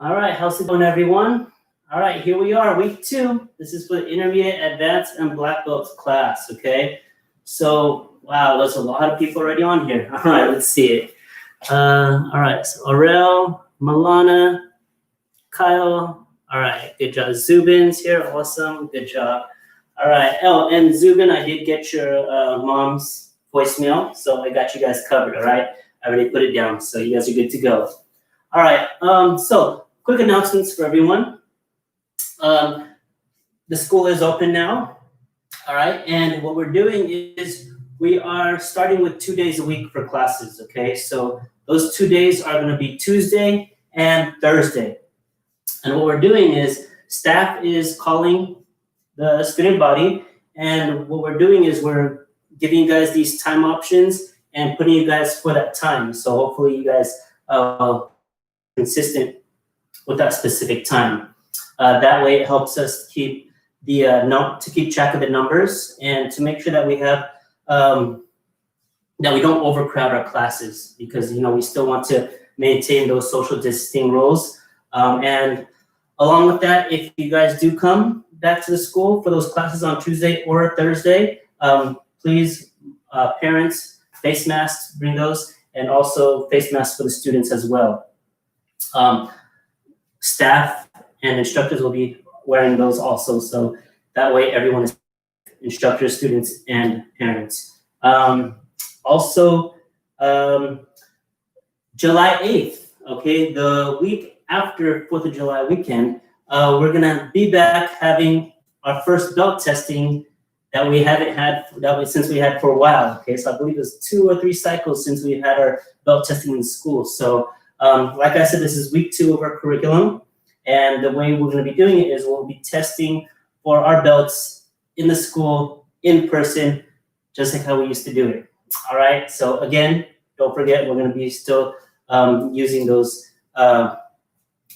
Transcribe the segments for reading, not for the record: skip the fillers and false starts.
All right, how's it going, everyone? All right, here we are, week 2. This is for the Intermediate, Advanced, and Black Belt class, okay? So, wow, there's a lot of people already on here. All right, let's see it. All right, so Aurel, Milana, Kyle. All right, good job. Zubin's here, awesome, good job. All right, oh, and Zubin, I did get your mom's voicemail, so I got you guys covered, all right? I already put it down, so you guys are good to go. All right, so quick announcements for everyone. The school is open now, all right? And what we're doing is we are starting with 2 days a week for classes, okay? So those 2 days are gonna be Tuesday and Thursday. And what we're doing is staff is calling the student body, and what we're doing is we're giving you guys these time options and putting you guys for that time. So hopefully you guys consistent with that specific time. That way it helps us keep the to keep track of the numbers and to make sure that we have that we don't overcrowd our classes, because we still want to maintain those social distancing rules. And along with that, if you guys do come back to the school for those classes on Tuesday or Thursday, please, parents, face masks, bring those, and also face masks for the students as well. Staff and instructors will be wearing those also, so that way everyone is instructors, students, and parents. Also, July 8th, okay, the week after 4th of July weekend, we're gonna be back having our first belt testing that we haven't had, since we had for a while, okay? So I believe it's 2 or 3 cycles since we had our belt testing in school. So like I said, this is week 2 of our curriculum, and the way we're gonna be doing it is we'll be testing for our belts in the school, in person, just like how we used to do it, all right? So again, don't forget, we're gonna be still using those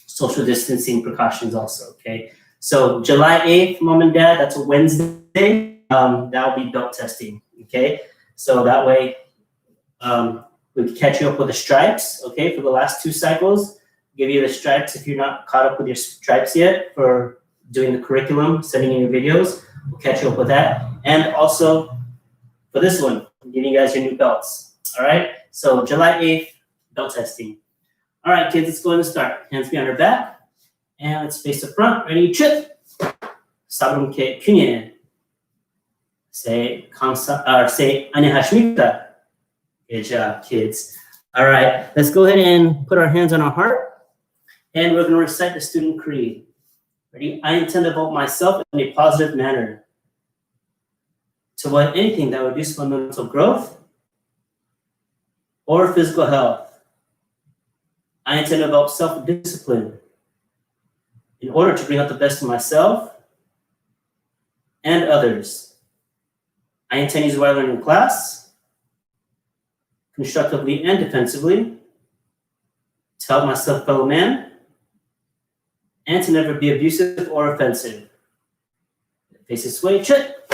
social distancing precautions also, okay? So July 8th, Mom and Dad, that's a Wednesday, that'll be belt testing, okay? So that way, we can catch you up with the stripes, okay, for the last 2 cycles. Give you the stripes if you're not caught up with your stripes yet for doing the curriculum, sending in your videos. We'll catch you up with that. And also, for this one, I'm giving you guys your new belts, all right? So July 8th, belt testing. All right, kids, let's go ahead and start. Hands behind our back, and let's face the front. Ready, chip. Sabrum ke kunye. Say anehashmita. Good job, kids. All right, let's go ahead and put our hands on our heart, and we're going to recite the student creed. Ready? I intend to devote myself in a positive manner to avoid anything that would reduce my mental growth or physical health. I intend to develop self-discipline in order to bring out the best of myself and others. I intend to use what I learned in class, constructively and defensively, to help myself, fellow man, and to never be abusive or offensive. Face this way, chip,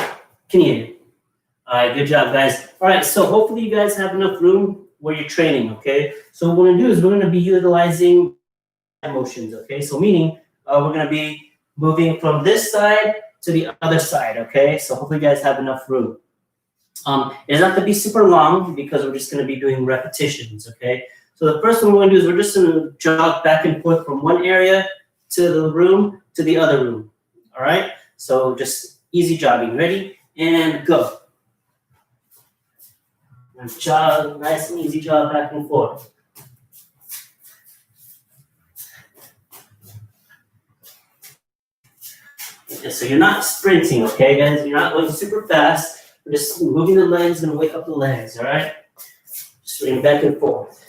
continue. All right, good job, guys. All right, so hopefully you guys have enough room where you're training, okay? So what we're gonna do is we're gonna be utilizing motions, okay? So meaning we're gonna be moving from this side to the other side, okay? So hopefully you guys have enough room. It's not gonna be super long because we're just gonna be doing repetitions, okay? So the first one we're gonna do is we're just gonna jog back and forth from one area to the room to the other room, all right? So just easy jogging. Ready? And go. And jog, nice and easy jog back and forth. Yeah, so you're not sprinting, okay, guys? You're not going super fast. We're just moving the legs and wake up the legs, all right? Just swing back and forth.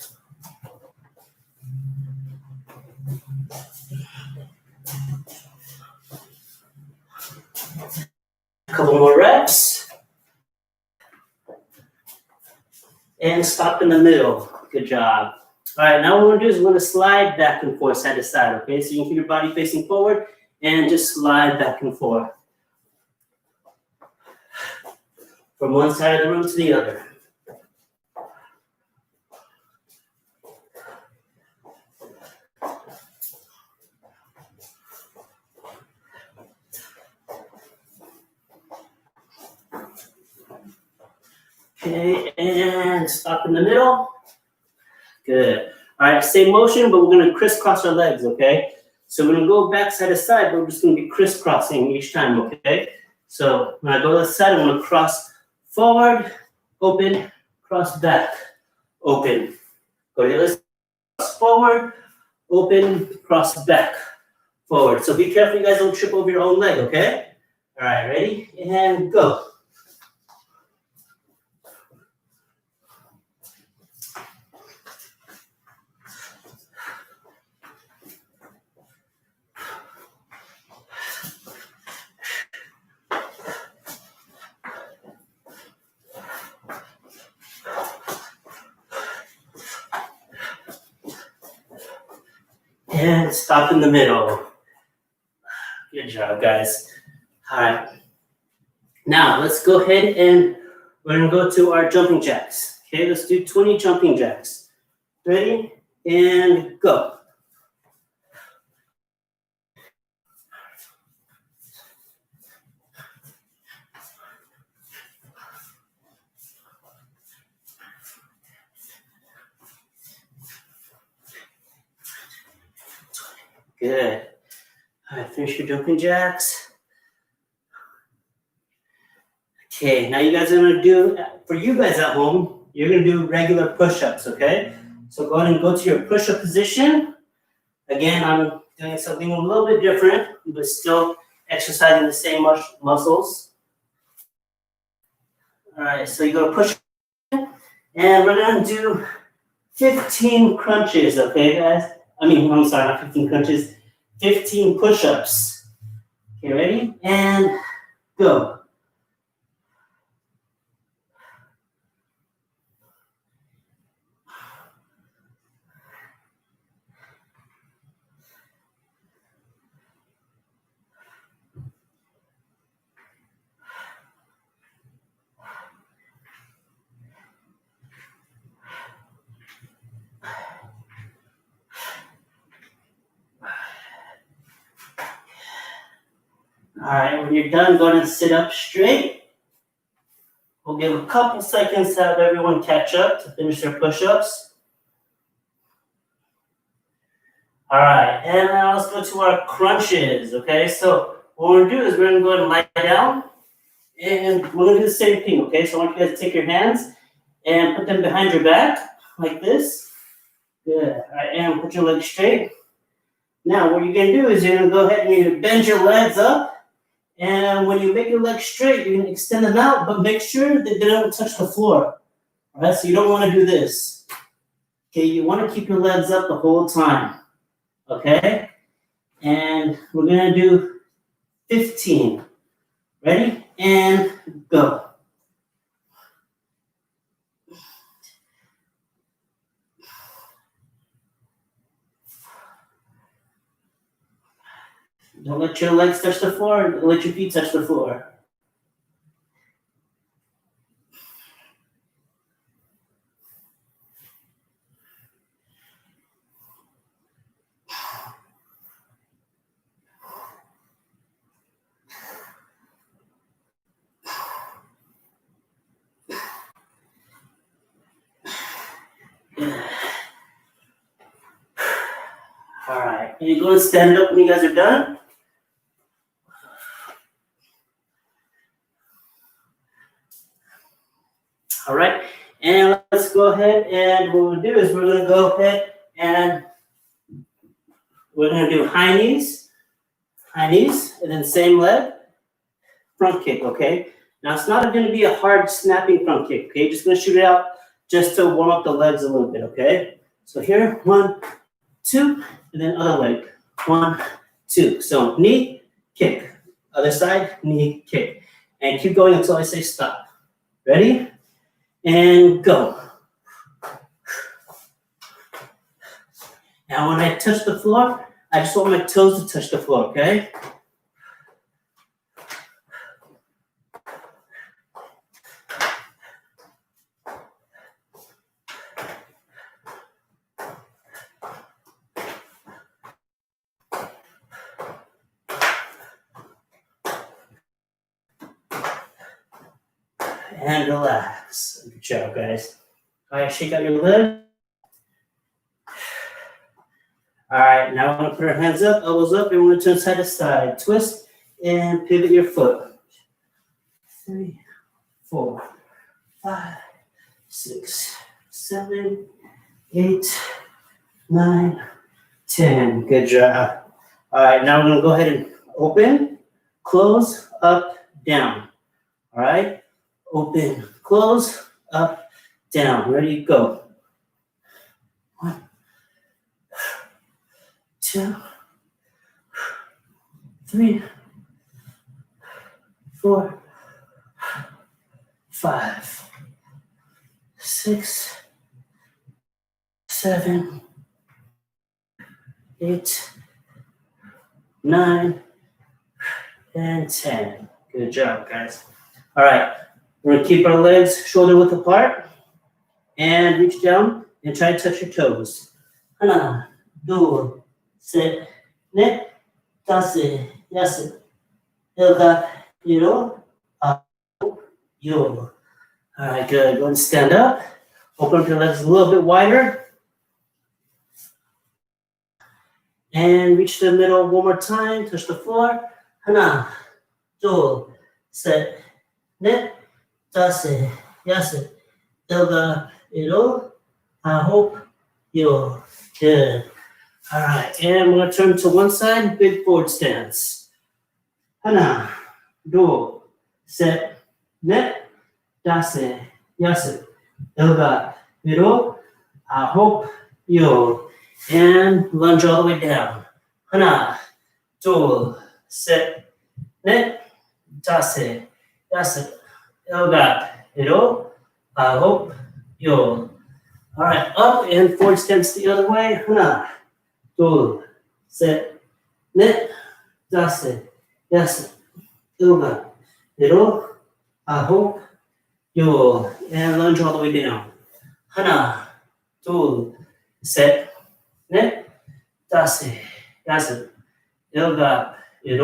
A couple more reps. And stop in the middle. Good job. All right, now what we're gonna do is we're gonna slide back and forth, side to side, okay? So you can keep your body facing forward and just slide back and forth. From one side of the room to the other. Okay, and stop in the middle. Good. All right, same motion, but we're gonna crisscross our legs, okay? So we're gonna go back side to side, but we're just gonna be crisscrossing each time, okay? So when I go to the side, I'm gonna cross forward, open, cross back, open. Go to the other side, cross forward, open, cross back, forward. So be careful you guys don't trip over your own leg, okay? All right, ready? And go. And stop in the middle. Good job, guys. All right. Now, let's go ahead and we're gonna go to our jumping jacks. Okay, let's do 20 jumping jacks. Ready? And go. Good. All right, finish your jumping jacks. Okay, now you guys are gonna do, for you guys at home, you're gonna do regular push-ups, okay? So go ahead and go to your push-up position. Again, I'm doing something a little bit different, but still exercising the same muscles. All right, so you go to push, and we're gonna do 15 crunches, okay, guys? I'm sorry, not 15 crunches, 15 push-ups. Okay, ready? And go. All right, when you're done, go ahead and sit up straight. We'll give a couple seconds to have everyone catch up to finish their push-ups. All right, and now let's go to our crunches, okay? So what we're gonna do is we're gonna go ahead and lie down, and we're gonna do the same thing, okay? So I want you guys to take your hands and put them behind your back, like this. Good, all right, and put your legs straight. Now what you're gonna do is you're gonna go ahead and you're gonna bend your legs up, and when you make your legs straight, you're gonna extend them out, but make sure that they don't touch the floor. All right, so you don't wanna do this. Okay, you wanna keep your legs up the whole time. Okay? And we're gonna do 15. Ready? And go. Don't let your legs touch the floor, don't let your feet touch the floor. All right, and you go and stand up when you guys are done. All right, and let's go ahead and what we'll do is we're gonna go ahead and we're gonna do high knees, and then same leg, front kick, okay? Now it's not gonna be a hard snapping front kick, okay? Just gonna shoot it out just to warm up the legs a little bit, okay? So here, 1, 2, and then other leg, 1, 2. So knee, kick, other side, knee, kick. And keep going until I say stop. Ready? And go. Now when I touch the floor, I just want my toes to touch the floor, okay? and relax. Good job, guys. All right, shake out your leg. All right, now we're gonna put our hands up, elbows up, and we're gonna turn side to side. Twist and pivot your foot. 3, 4, 5, 6, 7, 8, 9, 10. Good job. All right, now we're gonna go ahead and open, close, up, down. All right, open, close, up, down. Ready, go. 1, 2, 3, 4, 5, 6, 7, 8, 9, and 10. Good job, guys. All right, we're gonna keep our legs shoulder width apart and reach down and try to touch your toes. 1, 2, 3, 4, 5, 6, 7, 8, 9. All right, good. Go and stand up. Open up your legs a little bit wider. And reach the middle one more time. Touch the floor. 1, 2, 3, 4, 5, 6, 7, 8, 9. Good. All right, and we're gonna turn to one side, big forward stance. 1, 2, 3, 4, 5, 6, 7, 8, 9. And lunge all the way down. 1, 2, 3, 4, 5, 6, 7, 8, 9. All right, up and forward stance the other way. 1, 2, 3, 4, 5, 6, 7, 8, 9. And lunge all the way down. 1, 2, 3, 4, 5, 6, 7, 8,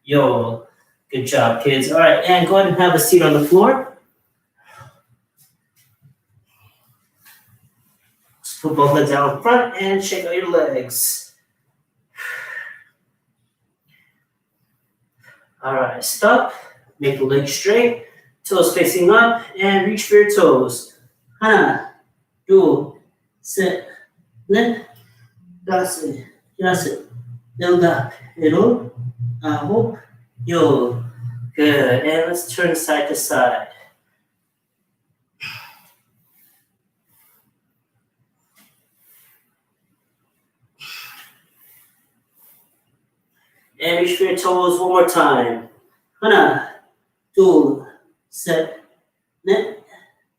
9. Good job, kids. All right, and go ahead and have a seat on the floor. Just put both legs out in front and shake out your legs. All right, stop. Make the legs straight. Toes facing up and reach for your toes. 1, 2, 3, 4, 5, 6, 7, 8, 9. Good. And let's turn side to side. And reach for your toes one more time. 1, 2, 3,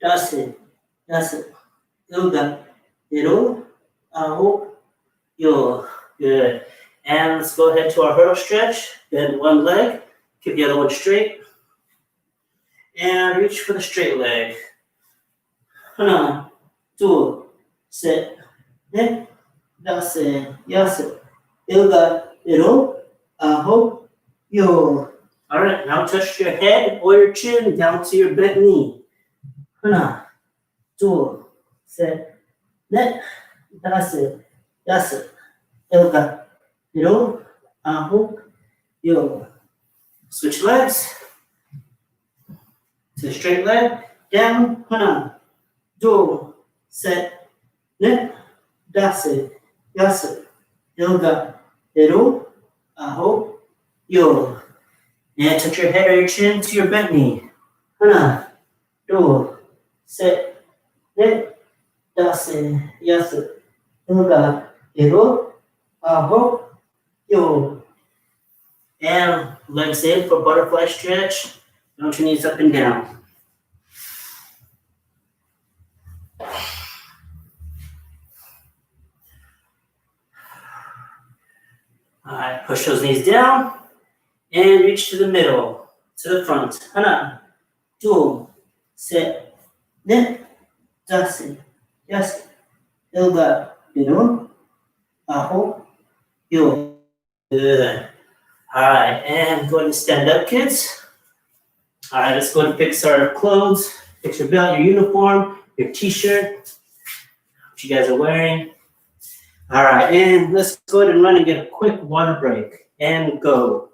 4, 5, 6, 7, 8, 9. Good. And let's go ahead to our hurdle stretch. Bend one leg, keep the other one straight. And reach for the straight leg. 1, 2, 3, 4, 5, 6, 7, 8, 9. All right, now touch your head or your chin down to your bent knee. 1, 2, 3, 4, 5, 6, 7, 8, 9. Switch legs. To the straight leg. Down. 1, 2, 3, 4, 5, 6, 7, 8, 9. And touch your head or your chin to your bent knee. 1, 2, 3, 4, 5, 6, 7, 8, 9. And legs in for butterfly stretch. Mount your knees up and down. All right, push those knees down and reach to the middle, to the front. 1, 2, 3, 4, 5, 6, 7, 8, 9. Good. All right, and go ahead and stand up, kids. All right, let's go and fix our clothes. Fix your belt, your uniform, your t-shirt, what you guys are wearing. All right, and let's go ahead and run and get a quick water break and go.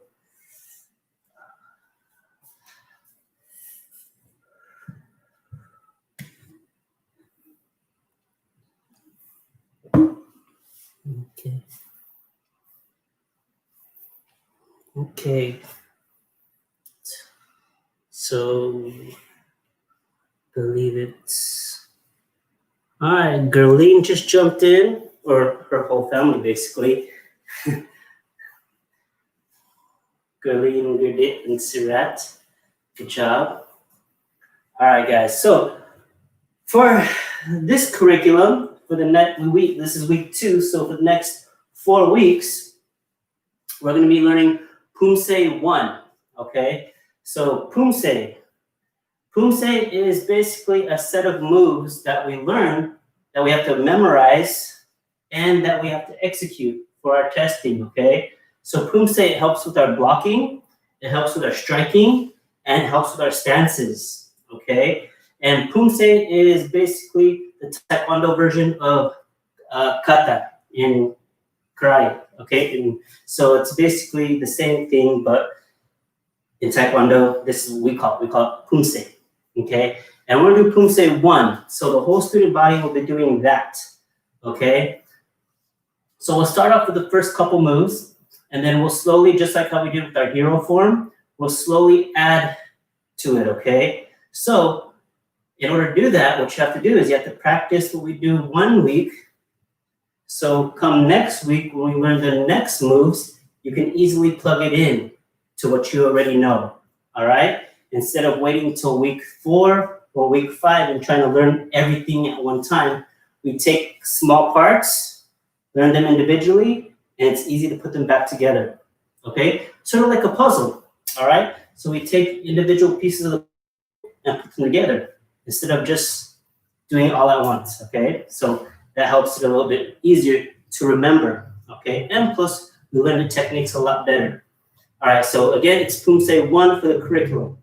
Okay. Okay. So, believe it's. All right, Gerline just jumped in, or her whole family basically. Gerline, Gurdit, and Sirat. Good job. All right, guys. So, for this curriculum, for the next week, this is week 2. So, for the next 4 weeks, we're going to be learning Pumse 1. Okay? So, Pumse. Pumse is basically a set of moves that we learn, that we have to memorize, and that we have to execute for our testing, okay? So Pumse helps with our blocking, it helps with our striking, and it helps with our stances, okay? And Pumse is basically the Taekwondo version of kata in karate, okay? And so it's basically the same thing, but in Taekwondo, this is what we call it Pumse. Okay, and we're gonna do Pumse 1. So the whole student body will be doing that. Okay, so we'll start off with the first couple moves, and then we'll slowly, just like how we did with our hero form, we'll slowly add to it. Okay, so in order to do that, what you have to do is you have to practice what we do 1 week. So come next week, when we learn the next moves, you can easily plug it in to what you already know. All right. Instead of waiting until week 4 or week 5 and trying to learn everything at one time, we take small parts, learn them individually, and it's easy to put them back together, okay? Sort of like a puzzle, all right? So we take individual pieces of the and put them together instead of just doing it all at once, okay? So that helps it a little bit easier to remember, okay? And plus, we learn the techniques a lot better. All right, so again, it's Pumse 1 for the curriculum.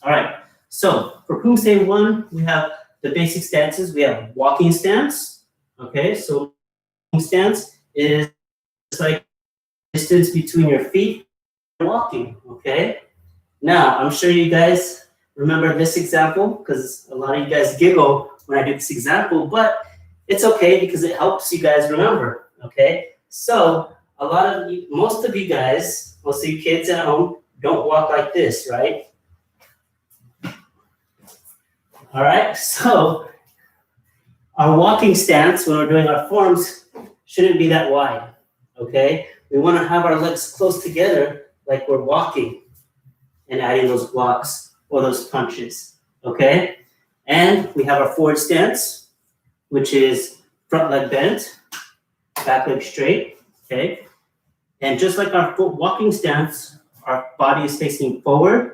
All right, so for Pumse 1, we have the basic stances. We have walking stance, okay? So walking stance is like distance between your feet and walking, okay? Now, I'm sure you guys remember this example because a lot of you guys giggle when I do this example, but it's okay because it helps you guys remember, okay? So most of you guys, most of you kids at home don't walk like this, right? All right, so our walking stance when we're doing our forms shouldn't be that wide, okay? We want to have our legs close together like we're walking and adding those blocks or those punches, okay? And we have our forward stance, which is front leg bent, back leg straight, okay? And just like our walking stance, our body is facing forward.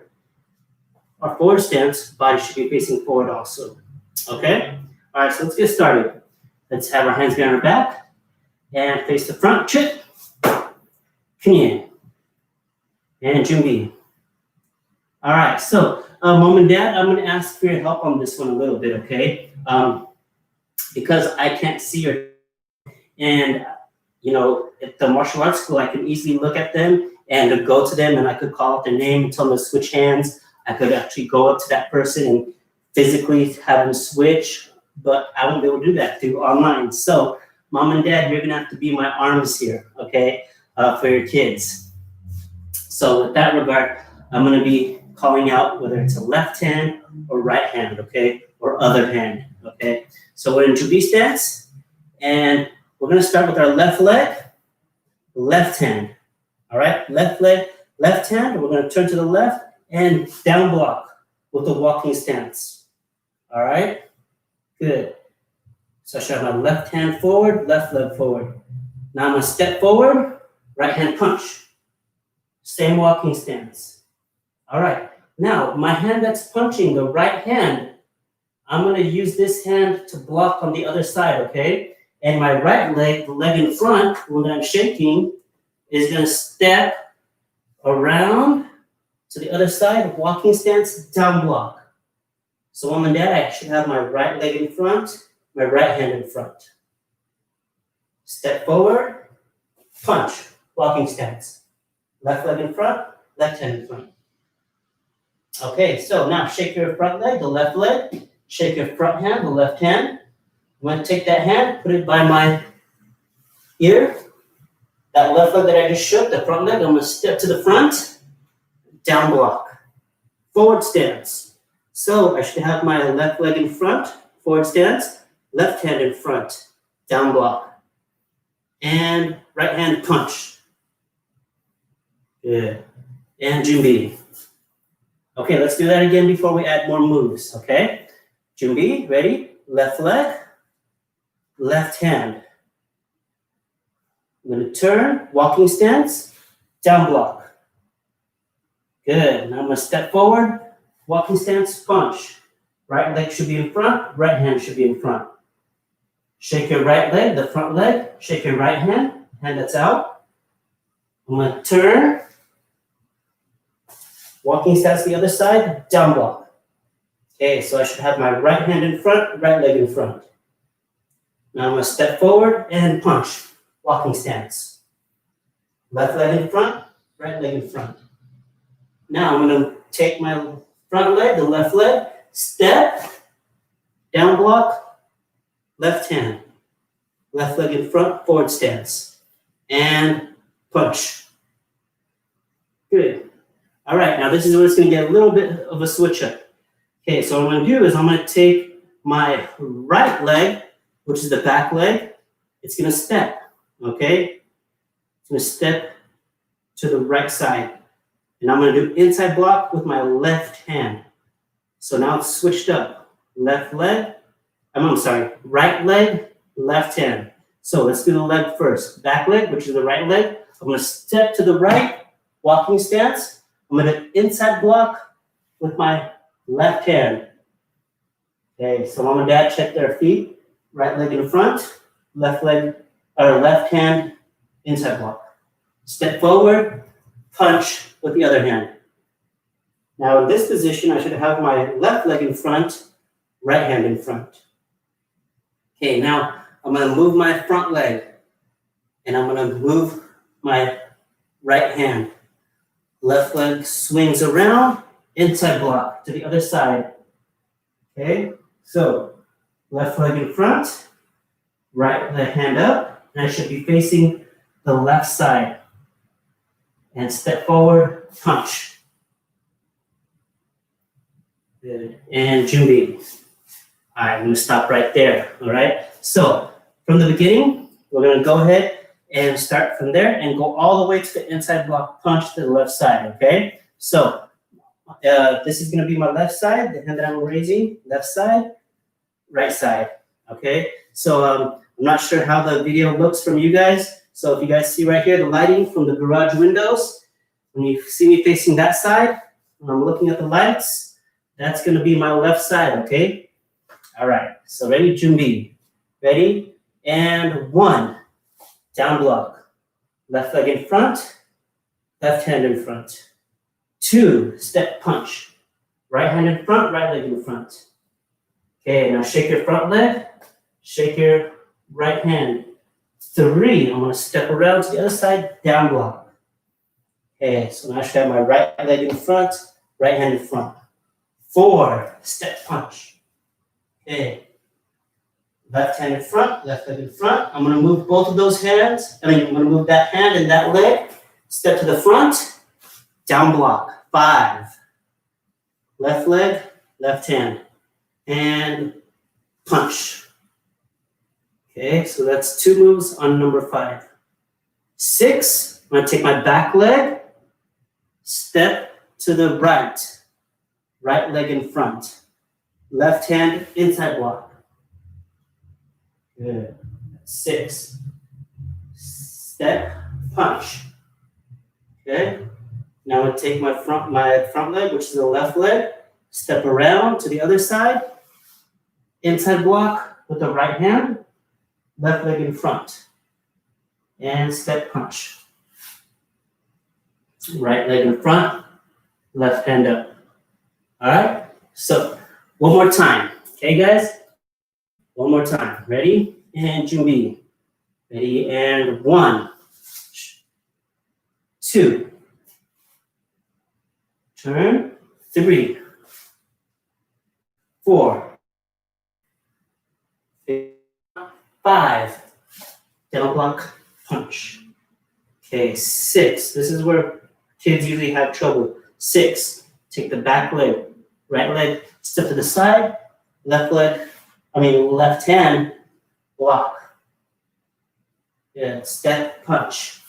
Our forward stance, body should be facing forward also, okay? All right, so let's get started. Let's have our hands behind our back and face the front, chit, knie, and jumbi. All right, so mom and dad, I'm gonna ask for your help on this one a little bit, okay? Because I can't see your, and you know, at the martial arts school, I can easily look at them and go to them and I could call out their name and tell them to switch hands. I could actually go up to that person and physically have them switch, but I won't be able to do that through online. So mom and dad, you're gonna have to be my arms here, okay, for your kids. So with that regard, I'm gonna be calling out whether it's a left hand or right hand, okay, or other hand, okay? So we're in Jubi stance, and we're gonna start with our left leg, left hand, all right? Left leg, left hand, we're gonna turn to the left and down block with a walking stance, all right? Good. So I should have my left hand forward, left leg forward. Now I'm gonna step forward, right hand punch. Same walking stance. All right, now my hand that's punching, the right hand, I'm gonna use this hand to block on the other side, okay? And my right leg, the leg in front, when I'm shaking, is gonna step around to the other side, walking stance, down block. So mom and dad, I should have my right leg in front, my right hand in front. Step forward, punch, walking stance. Left leg in front, left hand in front. Okay, so now shake your front leg, the left leg. Shake your front hand, the left hand. I'm going to take that hand, put it by my ear. That left leg that I just shook, the front leg, I'm going to step to the front, down block, forward stance. So I should have my left leg in front, forward stance, left hand in front, down block, and right hand punch. Good. And Junbi. Okay, let's do that again before we add more moves, okay? Junbi, ready? Left leg, left hand. I'm going to turn, walking stance, down block. Good. Now I'm going to step forward, walking stance, punch. Right leg should be in front, right hand should be in front. Shake your right leg, the front leg. Shake your right hand, hand that's out. I'm going to turn, walking stance the other side, down block. Okay, so I should have my right hand in front, right leg in front. Now I'm going to step forward and punch. Walking stance. Left leg in front, right leg in front. Now I'm going to take my front leg, the left leg, step, down block, left hand. Left leg in front, forward stance. And punch. Good. All right, now this is where it's going to get a little bit of a switch up. Okay, so what I'm going to do is I'm going to take my right leg, which is the back leg. It's going to step. Okay, I'm going to step to the right side. And I'm going to do inside block with my left hand. So now it's switched up. Right leg, left hand. So let's do the leg first. Back leg, which is the right leg. I'm going to step to the right, walking stance. I'm going to inside block with my left hand. Okay, so mom and dad check their feet. Right leg in front, left hand, inside block. Step forward, punch with the other hand. Now in this position, I should have my left leg in front, right hand in front. Okay, now I'm going to move my front leg, and I'm going to move my right hand. Left leg swings around, inside block to the other side. Okay, so left leg in front, right leg hand up, and I should be facing the left side. And step forward, punch. Good. And Junbi. All right, I'm going to stop right there. All right. So from the beginning, we're going to go ahead and start from there and go all the way to the inside block punch to the left side. Okay. So this is going to be my left side, the hand that I'm raising, left side, right side. Okay. So I'm not sure how the video looks from you guys. So if you guys see right here, the lighting from the garage windows, when you see me facing that side, when I'm looking at the lights, that's going to be my left side, okay? All right, so ready, Junbi. Ready? And 1, down block. Left leg in front, left hand in front. 2, step punch. Right hand in front, right leg in front. Okay, now shake your front leg, shake your right hand. 3, I'm going to step around to the other side, down block. Okay, so now I should have my right leg in front, right hand in front. 4, step punch. Okay, left hand in front, left leg in front. I'm going to move both of those hands. I'm going to move that hand and that leg. Step to the front, down block. 5, left leg, left hand, and punch. Okay, so that's 2 moves on number 5. 6, I'm going to take my back leg, step to the right, right leg in front, left hand inside block. Good. 6, step, punch. Okay, now I'm going to take my front leg, which is the left leg, step around to the other side, inside block with the right hand, left leg in front, and step punch. Right leg in front, left hand up. All right? So one more time. Okay, guys? One more time. Ready? And Junbi. Ready? And 1, 2. Turn. 3, 4, 5. Down block, punch. Okay, 6. This is where kids usually have trouble. 6. Take the back leg. Right leg, step to the side. Left hand, block. Yeah, step, punch.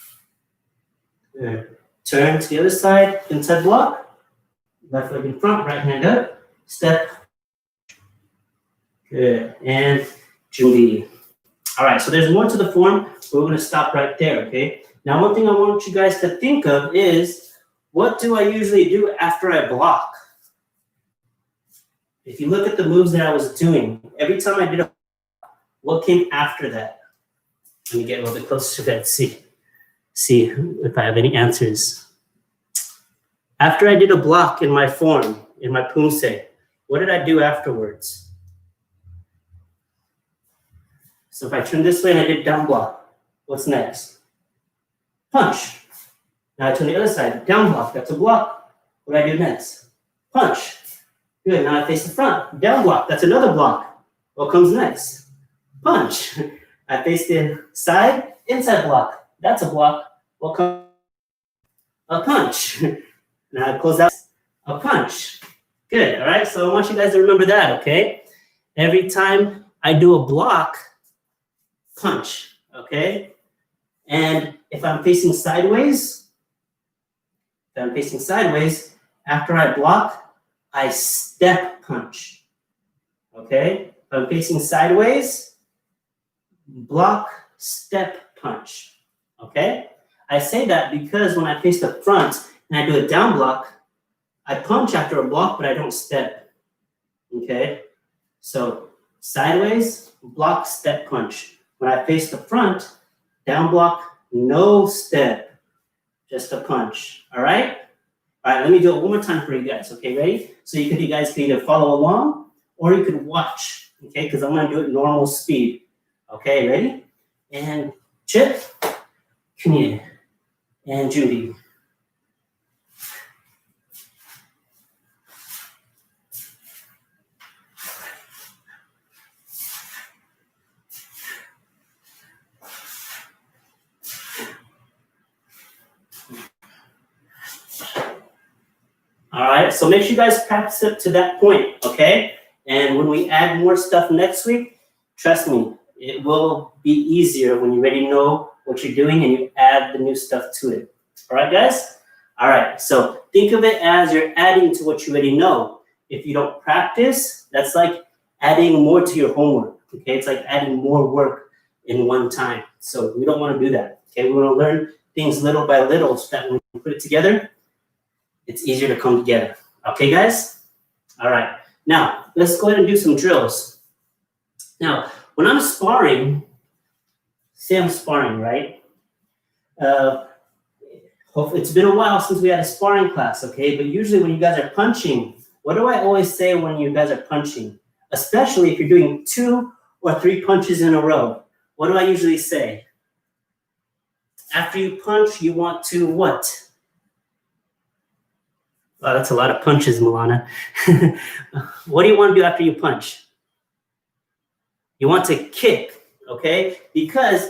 Good. Turn to the other side, inside block. Left leg in front, right hand up. Step. Good. And Junbi. All right, so there's more to the form, but we're going to stop right there, okay? Now, one thing I want you guys to think of is, what do I usually do after I block? If you look at the moves that I was doing, every time I did a, what came after that? Let me get a little bit closer to that, see if I have any answers. After I did a block in my form, in my Poomsae, what did I do afterwards? So if I turn this way and I did down block, what's next? Punch. Now I turn the other side, down block, that's a block. What do I do next? Punch. Good, now I face the front, down block, that's another block. What comes next? Punch. I face the side, inside block, that's a block. What comes? A punch. Now I close out, a punch. Good, all right? So I want you guys to remember that, okay? Every time I do a block, punch, okay? And if I'm facing sideways, after I block, I step punch, okay? If I'm facing sideways, block, step punch, okay? I say that because when I face the front and I do a down block, I punch after a block, but I don't step, okay? So sideways, block, step, punch. When I face the front, down block, no step, just a punch, all right? All right, let me do it one more time for you guys, okay, ready? So you guys can either follow along or you could watch, okay? Because I'm gonna do it normal speed. Okay, ready? And Chip, Kanye, and Judy. All right, so make sure you guys practice it to that point, okay? And when we add more stuff next week, trust me, it will be easier when you already know what you're doing and you add the new stuff to it. All right, guys? All right, so think of it as you're adding to what you already know. If you don't practice, that's like adding more to your homework, okay? It's like adding more work in one time. So we don't want to do that, okay? We want to learn things little by little so that when we put it together, it's easier to come together. Okay, guys? All right. Now, let's go ahead and do some drills. Now, when I'm sparring, say I'm sparring, right? It's been a while since we had a sparring class, okay? But usually when you guys are punching, what do I always say when you guys are punching? Especially if you're doing 2 or 3 punches in a row. What do I usually say? After you punch, you want to what? Wow, that's a lot of punches, Milana. What do you want to do after you punch? You want to kick, okay? Because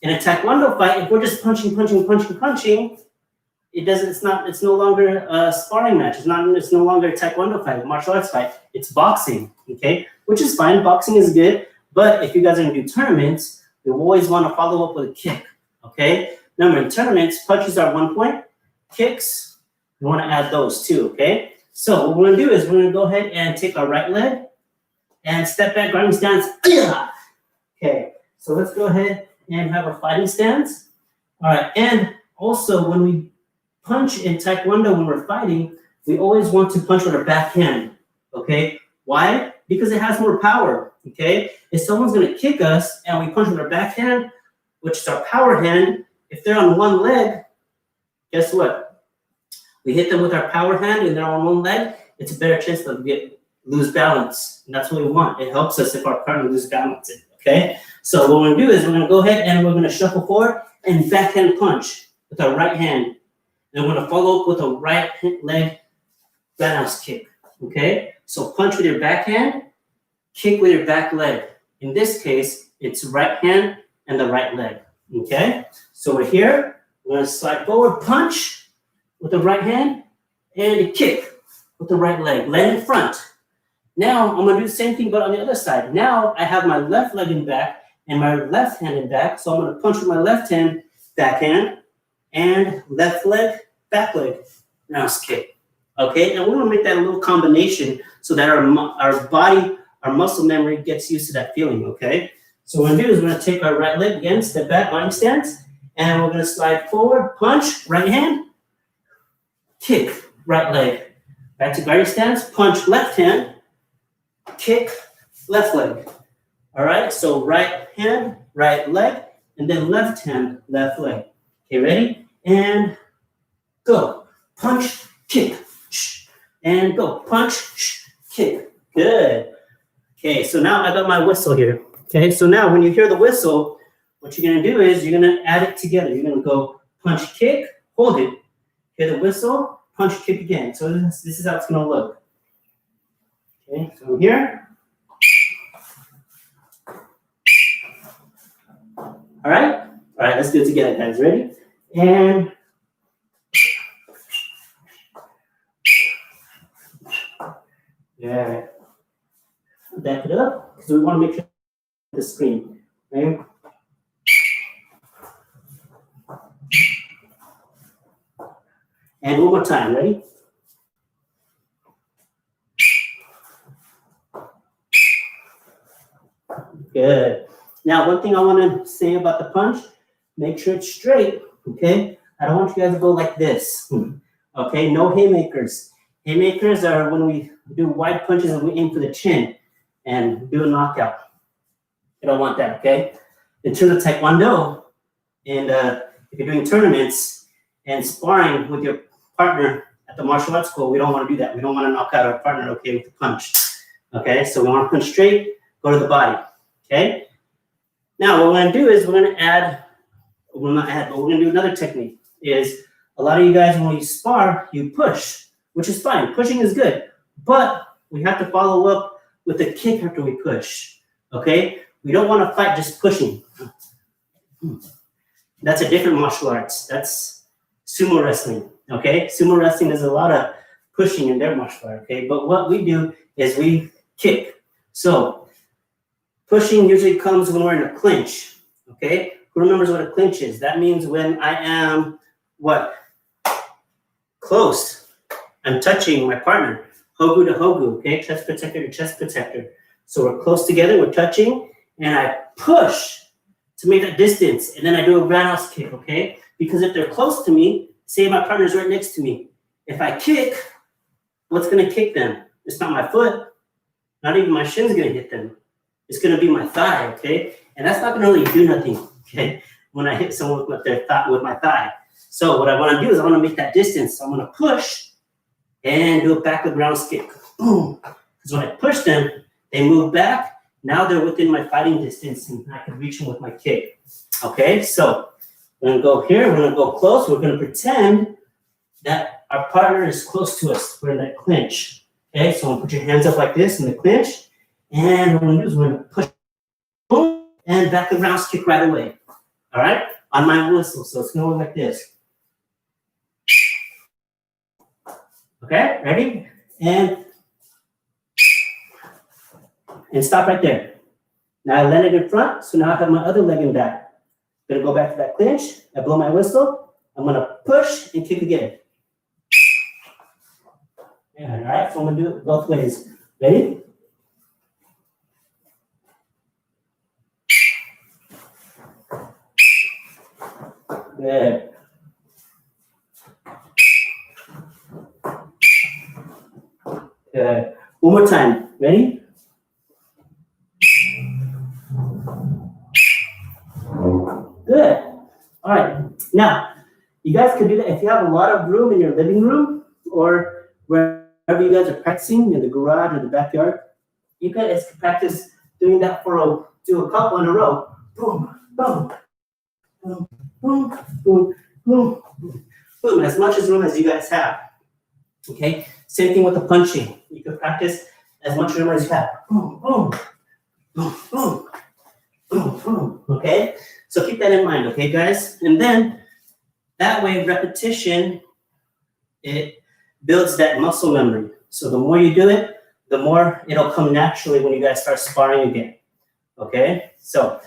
in a Taekwondo fight, if we're just punching, it's no longer a sparring match. It's no longer a Taekwondo fight, a martial arts fight. It's boxing, okay? Which is fine, boxing is good, but if you guys are gonna do tournaments, you always want to follow up with a kick, okay? Remember, in tournaments, punches are 1 point, kicks, we want to add those too, okay? So what we're going to do is we're going to go ahead and take our right leg and step back, grounding stance. Okay, so let's go ahead and have our fighting stance. All right, and also when we punch in Taekwondo when we're fighting, we always want to punch with our back hand, okay? Why? Because it has more power, okay? If someone's going to kick us and we punch with our back hand, which is our power hand, if they're on one leg, guess what? We hit them with our power hand in their own leg, it's a better chance to lose balance. And that's what we want. It helps us if our partner loses balance. Okay? So what we're gonna do is we're gonna go ahead and we're gonna shuffle forward and backhand punch with our right hand. And we're gonna follow up with a right leg roundhouse kick. Okay? So punch with your backhand, kick with your back leg. In this case, it's right hand and the right leg. Okay? So we're here, we're gonna slide forward, punch with the right hand, and a kick with the right leg, land in front. Now I'm gonna do the same thing, but on the other side. Now I have my left leg in back and my left hand in back, so I'm gonna punch with my left hand, backhand, and left leg, back leg, roundhouse kick. Okay, and we're gonna make that a little combination so that our body, our muscle memory gets used to that feeling, okay? So what we're gonna do is we're gonna take our right leg again, step back, lying stance, and we're gonna slide forward, punch, right hand, kick, right leg. Back to guarding stance, punch, left hand, kick, left leg. All right, so right hand, right leg, and then left hand, left leg. Okay, ready? And go. Punch, kick, and go. Punch, kick. Good. Okay, so now I got my whistle here. Okay, so now when you hear the whistle, what you're gonna do is you're gonna add it together. You're gonna go punch, kick, hold it. Hear the whistle, punch, kick again. So this is how it's gonna look. Okay, so here. All right, let's do it together, guys. Ready? And yeah, back it up because we want to make sure the screen. Okay. And one more time. Ready? Good. Now, one thing I want to say about the punch, make sure it's straight, okay? I don't want you guys to go like this, okay? No haymakers. Haymakers are when we do wide punches and we aim for the chin and do a knockout. You don't want that, okay? In terms of Taekwondo, and if you're doing tournaments and sparring with your partner at the martial arts school, we don't want to do that. We don't want to knock out our partner, okay, with the punch, okay? So we want to punch straight, go to the body, okay? Now, what we're going to do is we're going to add, but we're going to do another technique, is a lot of you guys, when you spar, you push, which is fine. Pushing is good, but we have to follow up with a kick after we push, okay? We don't want to fight just pushing. That's a different martial arts. That's sumo wrestling, okay? Sumo wrestling is a lot of pushing in their martial art, okay? But what we do is we kick. So, pushing usually comes when we're in a clinch, okay? Who remembers what a clinch is? That means when I am, what? Close. I'm touching my partner. Hogu to hogu, okay? Chest protector to chest protector. So we're close together, we're touching, and I push to make that distance, and then I do a roundhouse kick, okay? Because if they're close to me, say my partner's right next to me. If I kick, what's gonna kick them? It's not my foot. Not even my shin's gonna hit them. It's gonna be my thigh, okay? And that's not gonna really do nothing, okay? When I hit someone with my thigh. So what I wanna do is I wanna make that distance. So I'm gonna push and do a backward roundhouse kick. Boom. Because when I push them, they move back. Now they're within my fighting distance and I can reach them with my kick. Okay, so we're gonna go here, we're gonna go close, we're gonna pretend that our partner is close to us. We're in that clinch. Okay, so I'm gonna put your hands up like this in the clinch. And what we're gonna do is we're gonna push, boom, and back the roundhouse kick right away. All right, on my whistle. So it's gonna look like this. Okay, ready? And stop right there. Now I land it in front, so now I have my other leg in back. I'm gonna go back to that clinch, I blow my whistle, I'm gonna push and kick again. Yeah, all right, so I'm gonna do it both ways. Ready? Good. Good. One more time. Ready? Good. All right. Now, You guys can do that if you have a lot of room in your living room or wherever you guys are practicing, in the garage or the backyard. You guys can practice doing that do a couple in a row. Boom, boom, boom, boom, boom, boom, boom, as much as room as you guys have. Okay, same thing with the punching. You can practice as much room as you have. Boom, boom, boom, boom, boom, boom. Okay, so keep that in mind, okay, guys? And then that way, repetition, it builds that muscle memory. So the more you do it, the more it'll come naturally when you guys start sparring again. Okay, so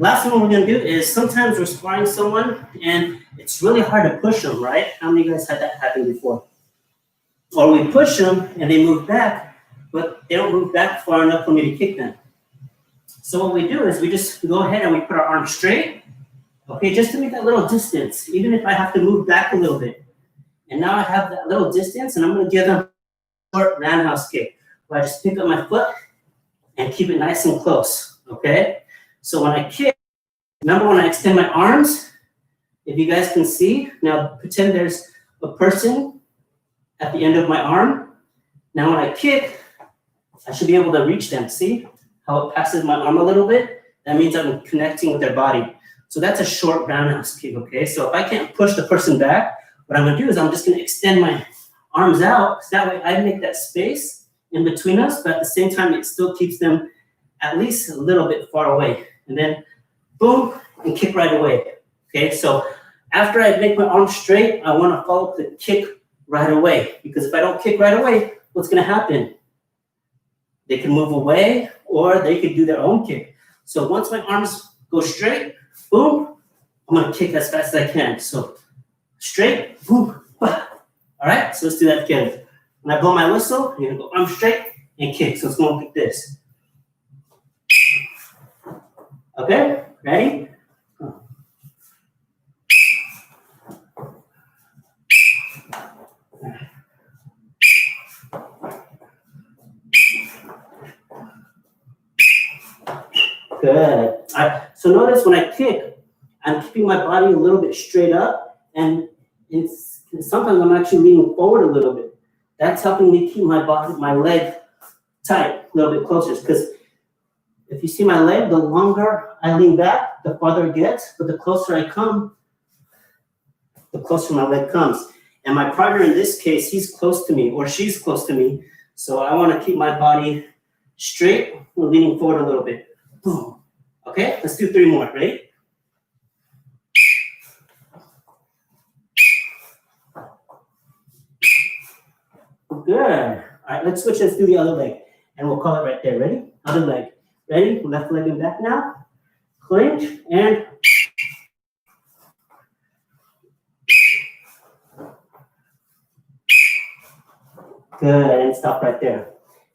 last thing we're gonna do is sometimes we're sparring someone and it's really hard to push them, right? How many of you guys had that happen before? Or we push them and they move back, but they don't move back far enough for me to kick them. So what we do is we just go ahead and we put our arms straight, okay, just to make that little distance, even if I have to move back a little bit. And now I have that little distance and I'm gonna give them a short roundhouse kick, where I just pick up my foot and keep it nice and close, okay? So when I kick, remember when I extend my arms, if you guys can see, now pretend there's a person at the end of my arm. Now when I kick, I should be able to reach them. See how it passes my arm a little bit? That means I'm connecting with their body. So that's a short roundhouse kick, okay? So if I can't push the person back, what I'm gonna do is I'm just gonna extend my arms out, so that way I make that space in between us, but at the same time, it still keeps them at least a little bit far away. And then boom, and kick right away, okay? So after I make my arms straight, I wanna follow up the kick right away, because if I don't kick right away, what's gonna happen? They can move away or they could do their own kick. So once my arms go straight, boom, I'm gonna kick as fast as I can. So straight, boom, bah. All right, so let's do that again. When I blow my whistle, I'm gonna go arm straight and kick. So it's going like this. Okay, ready? Good. All right. So notice when I kick, I'm keeping my body a little bit straight up, and sometimes I'm actually leaning forward a little bit. That's helping me keep my body, my leg tight, a little bit closer. Because if you see my leg, the longer I lean back, the farther it gets. But the closer I come, the closer my leg comes. And my partner in this case, he's close to me or she's close to me. So I want to keep my body straight, leaning forward a little bit. Boom. Okay, let's do 3 more. Ready? Good. All right, let's switch this to the other leg. And we'll call it right there. Ready? Other leg. Ready? Left leg and back now. Clinch and good. And stop right there.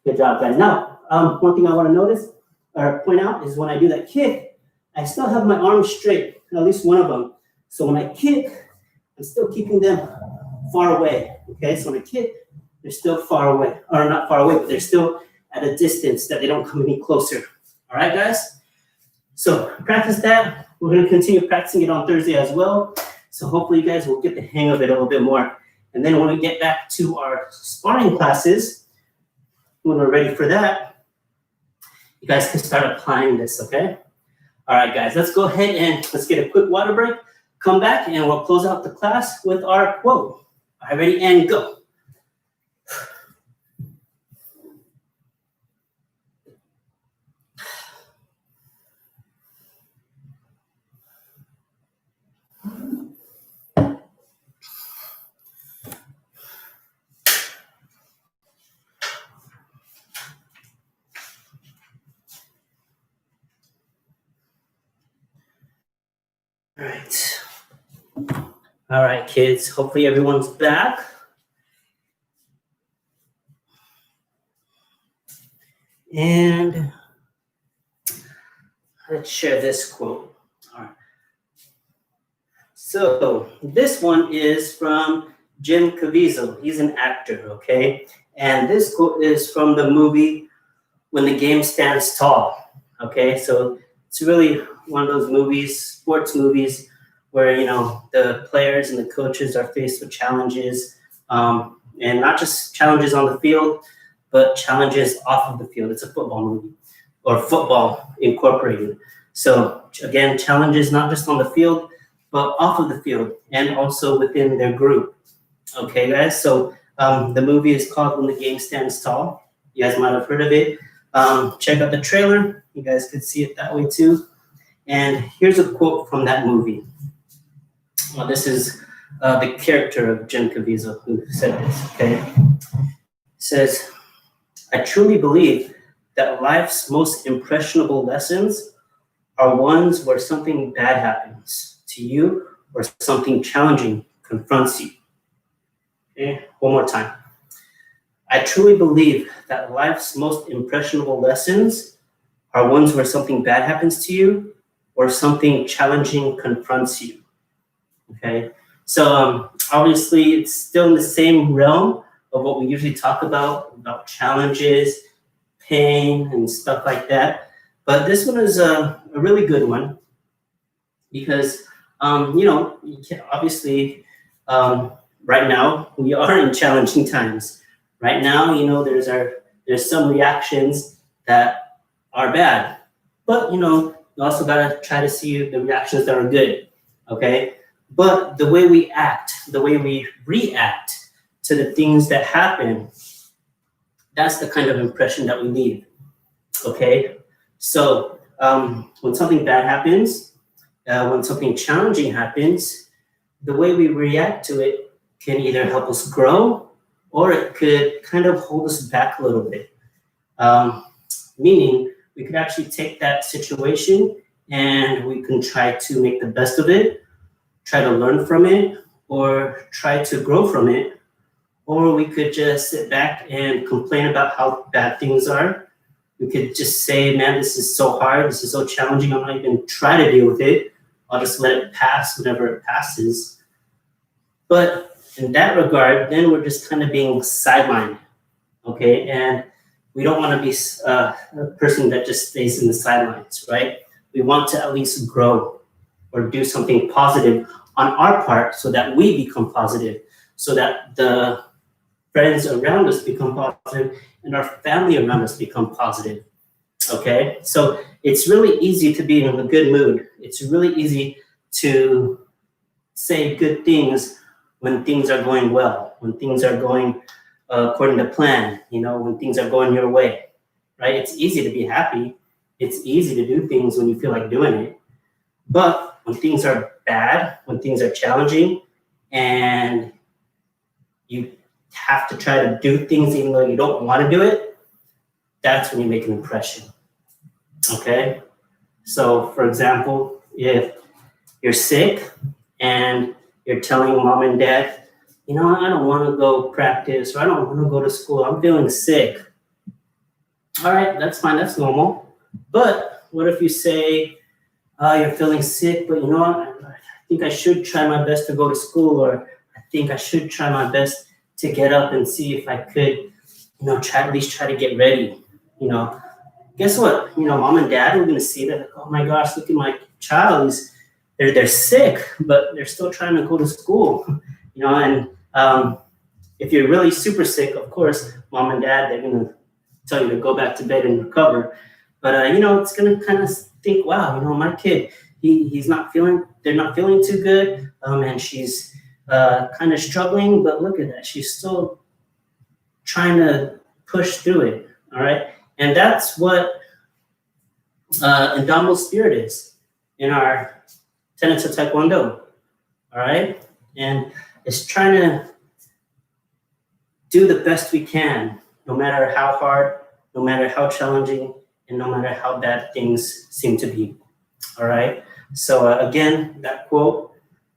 Good job, guys. Now, one thing I want to notice or point out is when I do that kick, I still have my arms straight, at least one of them. So when I kick, I'm still keeping them far away. Okay, so when I kick, they're still far away, or not far away, but they're still at a distance that they don't come any closer. All right, guys? So practice that. We're going to continue practicing it on Thursday as well. So hopefully you guys will get the hang of it a little bit more. And then when we get back to our sparring classes, when we're ready for that, you guys can start applying this, okay? All right, guys, let's go ahead and let's get a quick water break. Come back and we'll close out the class with our quote. All right, ready, and go. All right, kids, hopefully everyone's back. And let's share this quote. All right. So this one is from Jim Caviezel. He's an actor, okay? And this quote is from the movie When the Game Stands Tall, okay? So it's really one of those movies, sports movies, where the players and the coaches are faced with challenges, and not just challenges on the field, but challenges off of the field. It's a football movie, or football incorporated. So again, challenges not just on the field, but off of the field, and also within their group. Okay, guys. So the movie is called When the Game Stands Tall. You guys might have heard of it. Check out the trailer. You guys could see it that way too. And here's a quote from that movie. Well, this is the character of Jim Caviezel who said this, okay? It says, "I truly believe that life's most impressionable lessons are ones where something bad happens to you or something challenging confronts you." Okay, one more time. "I truly believe that life's most impressionable lessons are ones where something bad happens to you or something challenging confronts you." Okay, so obviously it's still in the same realm of what we usually talk about challenges, pain, and stuff like that. But this one is a really good one because, you can obviously, right now we are in challenging times. Right now, there's some reactions that are bad, but you also gotta try to see the reactions that are good. Okay. But the way we act, the way we react to the things that happen, that's the kind of impression that we leave. Okay, so when something bad happens, when something challenging happens, the way we react to it can either help us grow or it could kind of hold us back a little bit. Meaning we could actually take that situation and we can try to make the best of it, try to learn from it, or try to grow from it, or we could just sit back and complain about how bad things are. We could just say, man, this is so hard, this is so challenging, I'm not even trying to deal with it. I'll just let it pass whenever it passes. But in that regard, then we're just kind of being sidelined, okay? And we don't want to be a person that just stays in the sidelines, right? We want to at least grow or do something positive on our part so that we become positive, so that the friends around us become positive and our family around us become positive, okay? So it's really easy to be in a good mood. It's really easy to say good things when things are going well, when things are going according to plan, when things are going your way, right? It's easy to be happy. It's easy to do things when you feel like doing it. But when things are bad, when things are challenging, and you have to try to do things even though you don't want to do it, that's when you make an impression, okay? So, for example, if you're sick and you're telling mom and dad, I don't want to go practice, or I don't want to go to school, I'm feeling sick. All right, that's fine, that's normal. But what if you say, you're feeling sick, but I think I should try my best to go to school, or I think I should try my best to get up and see if I could, at least try to get ready. Guess what? Mom and dad are going to see that, oh my gosh, look at my child. They're sick, but they're still trying to go to school. And if you're really super sick, of course, mom and dad, they're going to tell you to go back to bed and recover. But, it's going to kind of think, wow, my kid, they're not feeling too good, and she's kind of struggling, but look at that, she's still trying to push through it, all right? And that's what Indomitable Spirit is in our tenets of Taekwondo, all right? And it's trying to do the best we can, no matter how hard, no matter how challenging, and no matter how bad things seem to be, all right? So again, that quote,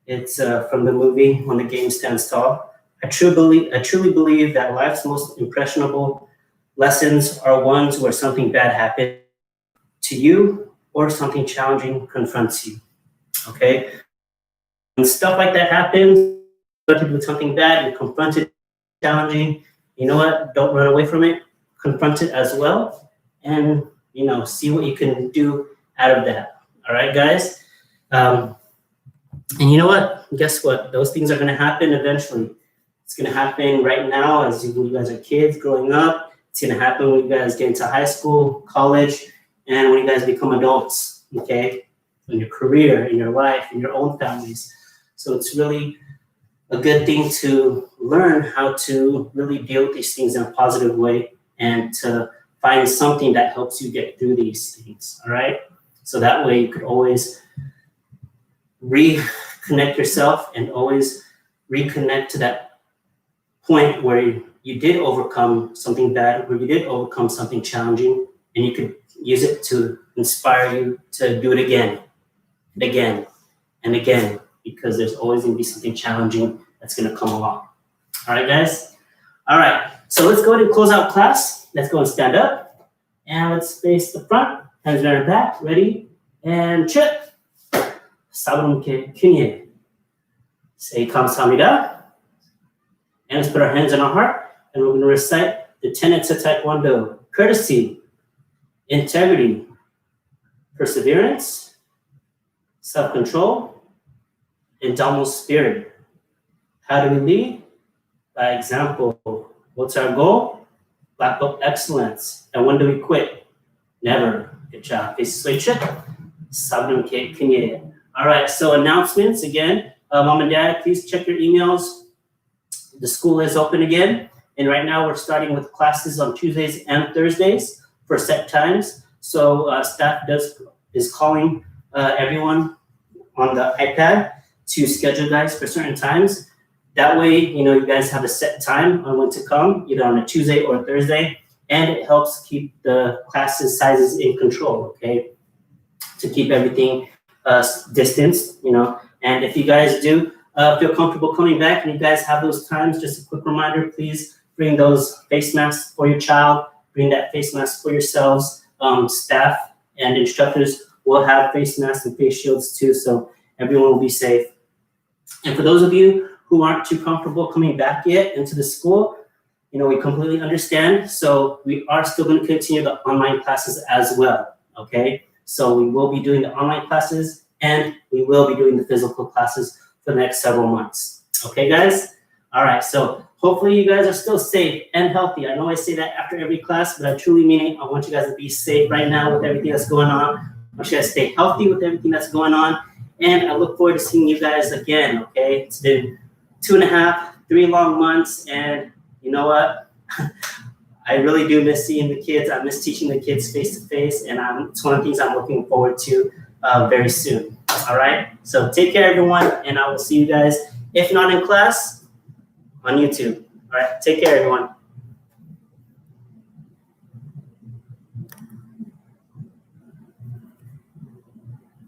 it's from the movie When the Game Stands Tall. I truly believe that life's most impressionable lessons are ones where something bad happened to you or something challenging confronts you, okay? When stuff like that happens, confronted with something bad, you're confronted, challenging, you know what? Don't run away from it. Confront it as well, and see what you can do out of that. All right, guys. And you know what? Guess what? Those things are going to happen eventually. It's going to happen right now as you guys are kids growing up. It's going to happen when you guys get into high school, college, and when you guys become adults, okay? In your career, in your life, in your own families. So it's really a good thing to learn how to really deal with these things in a positive way and to find something that helps you get through these things, all right? So that way you could always reconnect yourself and always reconnect to that point where you did overcome something bad, where you did overcome something challenging, and you could use it to inspire you to do it again and again and again, because there's always going to be something challenging that's going to come along. All right, guys? All right, so let's go ahead and close out class. Let's go and stand up, and let's face the front, hands behind our back, ready, and chip. Sabrum Kunye. Say Kamsahamnida. And let's put our hands on our heart, and we're going to recite the tenets of Taekwondo: courtesy, integrity, perseverance, self-control, and Indomitable spirit. How do we lead? By example. What's our goal? Black belt excellence. And when do we quit? Never. Good job. Face switch it. Sabrum Kunye. All right, so announcements again. Mom and Dad, please check your emails. The school is open again. And right now we're starting with classes on Tuesdays and Thursdays for set times. So staff is calling everyone on the iPad to schedule guys for certain times. That way, you guys have a set time on when to come, either on a Tuesday or a Thursday. And it helps keep the classes sizes in control, okay? To keep everything distanced, and if you guys do feel comfortable coming back and you guys have those times, just a quick reminder, please bring those face masks for your child, bring that face mask for yourselves. Staff and instructors will have face masks and face shields too, so everyone will be safe. And for those of you who aren't too comfortable coming back yet into the school, we completely understand, so we are still going to continue the online classes as well, okay? So we will be doing the online classes and we will be doing the physical classes for the next several months. Okay, guys? All right, so hopefully you guys are still safe and healthy. I know I say that after every class, but I truly mean it. I want you guys to be safe right now with everything that's going on. I want you guys to stay healthy with everything that's going on. And I look forward to seeing you guys again, okay? It's been 2.5, 3 long months, and you know what? I really do miss seeing the kids. I miss teaching the kids face to face, and it's one of the things I'm looking forward to very soon. All right. So take care, everyone, and I will see you guys, if not in class, on YouTube. All right. Take care, everyone.